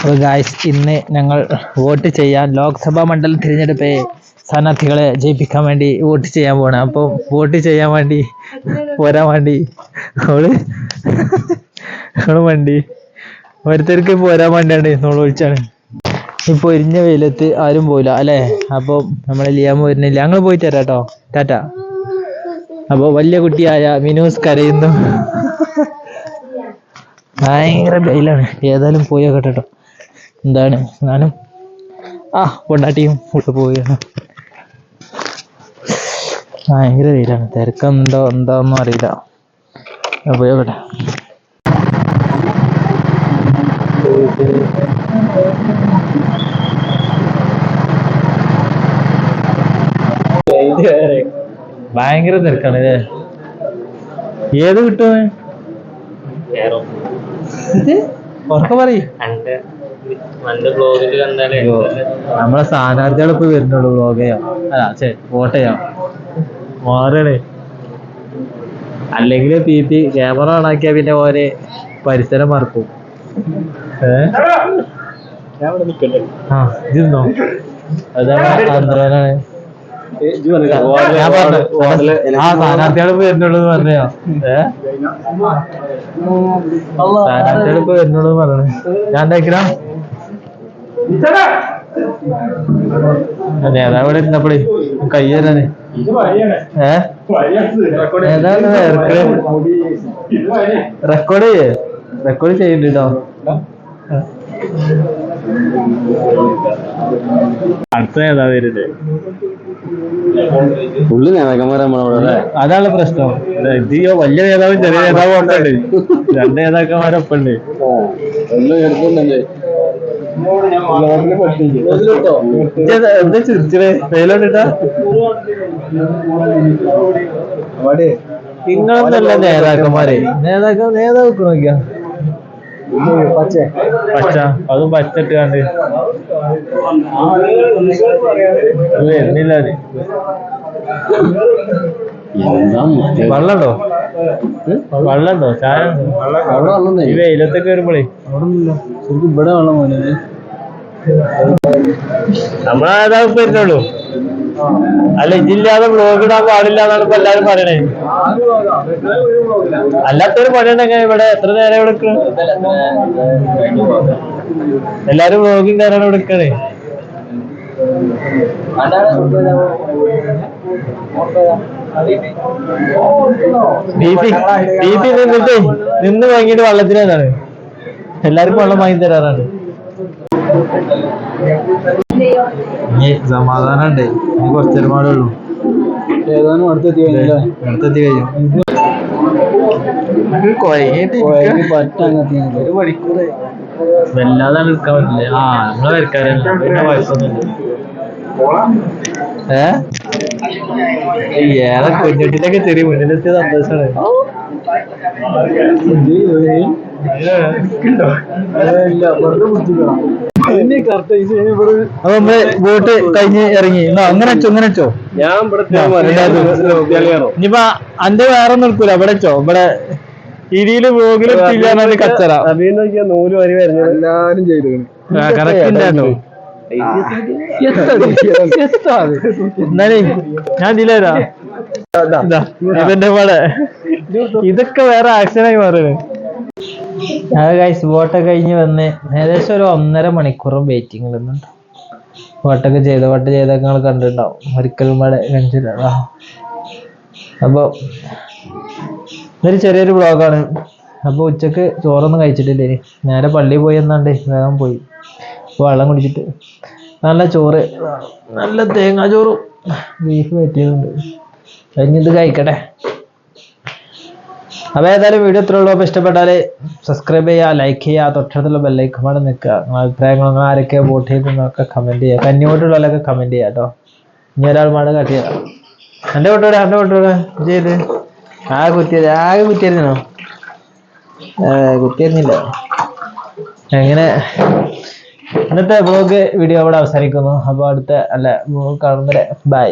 അപ്പോൾ ഗായ്സ്, ഇന്ന് ഞങ്ങൾ വോട്ട് ചെയ്യാൻ ലോക്സഭാ മണ്ഡലം തിരഞ്ഞെടുപ്പ് സ്ഥാനാർത്ഥികളെ ജയിപ്പിക്കാൻ വേണ്ടി വോട്ട് ചെയ്യാൻ പോകണം. അപ്പോൾ വോട്ട് ചെയ്യാൻ വേണ്ടി പോരാൻ വേണ്ടി അവള് വണ്ടി ഓരോരുത്തർക്ക് പോരാൻ വേണ്ടിയാണ് നമ്മൾ വിളിച്ചാണ്. ഇപ്പോൾ പൊരിഞ്ഞ വെയിലത്ത് ആരും പോയില്ല അല്ലേ? അപ്പോൾ നമ്മളെ ലിയാമ വരുന്നില്ല. ഞങ്ങൾ പോയി തരാം കേട്ടോ, ടാറ്റ. അപ്പോൾ വലിയ കുട്ടിയായ മിനൂസ് കരയുന്നു. ഭയങ്കര വെയിലാണ്. ഏതായാലും പോയോ കേട്ടോ. എന്താണ് ഞാനും പൊണ്ടാട്ടിയും കൂടെ പോവുകയാണ്. ഭയങ്കര വെയിലാണ്. തിരക്കുണ്ടോ എന്താണെന്നും അറിയില്ല. പോയോട്ടെ. ഭയങ്കര തിരക്കാണ് അല്ലേ? ഏത് കിട്ടുമോ? ഉറക്കെ പറയും. നമ്മളെ സ്ഥാനാർത്ഥികൾ ഇപ്പൊ വരുന്നുള്ളൂ. വ്ലോഗയോ വോട്ടയോ മാറണേ. അല്ലെങ്കിൽ PP ക്യാമറ ഓണാക്കിയാ പിന്നെ ഓരോ പരിസരം മറക്കും. ഇതെന്നോ അതാ ആന്ധ്രാനാണ്. ഞാൻ പറഞ്ഞു സ്ഥാനാർത്ഥികൾ ഇപ്പൊ വരുന്നുള്ളൂ പറഞ്ഞോ. സ്ഥാനാർത്ഥികൾ ഇപ്പൊ വരുന്നുള്ളൂ പറഞ്ഞു. ഞാൻ എന്താ നേതാവ് ഇവിടെ ഇരുന്നപ്പോഴേ കൈ തരാന് റെക്കോർഡ് ചെയ്യുന്നുണ്ടോ? അടുത്ത നേതാവ് വരുന്നത് ഫുള്ള് നേതാക്കന്മാരെ. അതാണ് പ്രശ്നം. ഇത് വലിയ നേതാവും ചെറിയ നേതാവും ഉണ്ട്. രണ്ട് നേതാക്കന്മാരൊപ്പം ഉണ്ട്. എന്താ ചിരിച്ചേ? വെയിലോട്ടിട്ടാ നിങ്ങളൊന്നല്ല നേതാക്കന്മാരെ. നേതാവ് നോക്കിയാ പച്ച, അതും പച്ചിട്ട് കണ്ട് വരുന്നില്ല. വെള്ളമുണ്ടോ? വെള്ളമുണ്ടോ? ചായ ഈ വെയിലത്തൊക്കെ വരുമ്പോഴേ ശരിക്കും ഇവിടെ വെള്ളം പോലെ നമ്മളെ നേതാവ് വരുന്നുള്ളൂ. അല്ല, ഇതില്ലാതെ വ്ലോഗ് ഇടാൻ പാടില്ല എന്നാണ് ഇപ്പൊ എല്ലാരും പറയണേ. അല്ലാത്തൊരു പണിയുണ്ടെങ്കിൽ ഇവിടെ എത്ര നേരം എടുക്കണം? എല്ലാരും വ്ലോഗിങ് നേരം എടുക്കണേ. നിന്നിട്ട് നിന്ന് വാങ്ങിയിട്ട് വെള്ളത്തിനാണ്. എല്ലാവർക്കും വെള്ളം വാങ്ങി തരാറാണ്. സമാധാനം ഉണ്ട്. ഇനി കുറച്ചേരം പാടേ ഉള്ളൂ. ഏതാനും അടുത്തെത്തി കഴിഞ്ഞു. ഒരു മണിക്കൂർ വല്ലാതാണ് എടുക്കാൻ പറ്റില്ല. നമ്മളെ വരക്കാരല്ല, പിന്നെ കുഴപ്പമൊന്നുമില്ല. ഏറെ കുഞ്ഞിട്ടിലൊക്കെ ചെറിയ മുന്നിലെത്തിയ സന്തോഷാണ്. അപ്പൊ നമ്മള് വോട്ട് കഴിഞ്ഞ് ഇറങ്ങി. അങ്ങനെ വെച്ചോ ഞാൻ ഇനിയിപ്പോ അന്റെ വേറെ ഒന്നും എടുക്കൂല. ഇവിടെ വെച്ചോ. ഇവിടെ ഇതില് വ്ലോഗിലെത്തില്ല കച്ചറ. നൂല് വരി വരുന്നത് എല്ലാരും ചെയ്തു. കറക്റ്റ് എന്നാലേ ഞാൻ ഇതിലേരാ ഇവന്റെ പാടെ. ഇതൊക്കെ വേറെ ആക്ഷനായി മാറുന്നത്. ഗൈസ്, വോട്ടൊക്കെ കഴിഞ്ഞ് വന്ന് ഏകദേശം ഒരു 1.5 മണിക്കൂറും വെയിറ്റിംഗ് നിന്നുണ്ട്. വോട്ട് ചെയ്തൊക്കെ നിങ്ങൾ കണ്ടിട്ടുണ്ടാവും. ഒരിക്കലും ഇവിടെ കണ്ടില്ല. അപ്പോൾ ഇതൊരു ചെറിയൊരു വ്ളോഗാണ്. അപ്പോൾ ഉച്ചക്ക് ചോറൊന്നും കഴിച്ചിട്ടില്ലേ. നേരെ പള്ളിയിൽ പോയി എന്നാണ്ട് വേഗം പോയി വെള്ളം കുടിച്ചിട്ട്. നല്ല ചോറ്, നല്ല തേങ്ങാ ചോറും ബീഫ് പറ്റിയതുണ്ട്. കഴിഞ്ഞിത് കഴിക്കട്ടെ. അപ്പോൾ ഏതായാലും വീഡിയോ ഇത്രേ ഉള്ളൂ. അപ്പോൾ ഇഷ്ടപ്പെട്ടാൽ സബ്സ്ക്രൈബ് ചെയ്യുക, ലൈക്ക് ചെയ്യുക, തൊട്ടടുത്തുള്ള ബെല്ലൈക്കൺ നിൽക്കുക. നിങ്ങൾ അഭിപ്രായങ്ങൾ, നിങ്ങൾ ആരൊക്കെ വോട്ട് ചെയ്തെന്നൊക്കെ കമൻറ്റ് ചെയ്യുക. കന്നിവോട്ടുള്ളവരൊക്കെ കമൻറ്റ് ചെയ്യുക കേട്ടോ. ഇനി ഒരാൾ മാട് കട്ട് ചെയ്യാം. എൻ്റെ വോട്ടോടെ ചെയ്ത് ആകെ കുത്തിയായിരുന്നോ? കുത്തിയിരുന്നില്ല. എങ്ങനെ ഇന്നത്തെ വ്ലോഗ് വീഡിയോ അവിടെ അവസാനിക്കുന്നു. അപ്പോൾ അടുത്ത വ്ലോഗ് കാണുന്നവരെ ബൈ.